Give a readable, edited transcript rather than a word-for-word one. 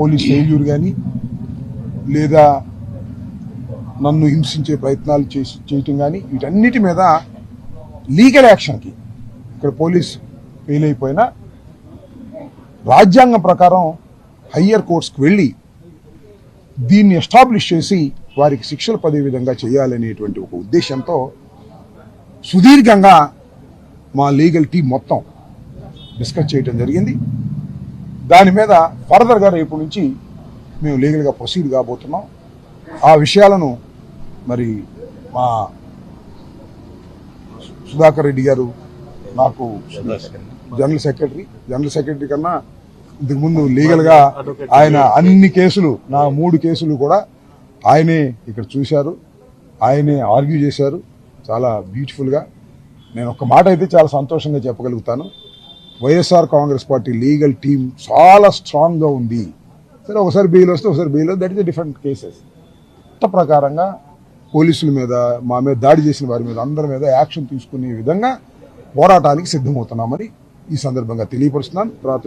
Police failure కానీ లేదా నన్ను హింసించే ప్రయత్నాలు చేయటం కానీ వీటన్నిటి మీద లీగల్ యాక్షన్కి ఇక్కడ పోలీస్ ఫెయిల్ అయిపోయినా రాజ్యాంగం ప్రకారం హయ్యర్ కోర్ట్స్కి వెళ్ళి దీన్ని ఎస్టాబ్లిష్ చేసి వారికి శిక్షలు పడే విధంగా చేయాలనేటువంటి ఒక ఉద్దేశంతో సుదీర్ఘంగా మా లీగల్ టీం మొత్తం డిస్కస్ చేయడం జరిగింది. దాని మీద ఫర్దర్గా రేపు నుంచి మేము లీగల్గా ప్రొసీడ్ కాబోతున్నాం. ఆ విషయాలను మరి మా సుధాకర్ రెడ్డి గారు నాకు జనరల్ సెక్రటరీ కన్నా ఇంతకుముందు లీగల్గా ఆయన అన్ని కేసులు నా 3 కేసులు కూడా ఆయనే ఇక్కడ చూశారు, ఆయనే ఆర్గ్యూ చేశారు చాలా బ్యూటిఫుల్గా. నేను ఒక మాట అయితే చాలా సంతోషంగా చెప్పగలుగుతాను, YSR Congress party legal team చాలా స్ట్రాంగ్గా ఉంది. సరే ఒకసారి బెయిల్ వస్తే ఒకసారి bail, that is the different cases. చట్ట ప్రకారంగా పోలీసుల మీద మా మీద దాడి చేసిన వారి మీద అందరి మీద యాక్షన్ తీసుకునే విధంగా పోరాటానికి సిద్ధమవుతున్నామని ఈ సందర్భంగా తెలియపరుస్తున్నాను. తర్వాత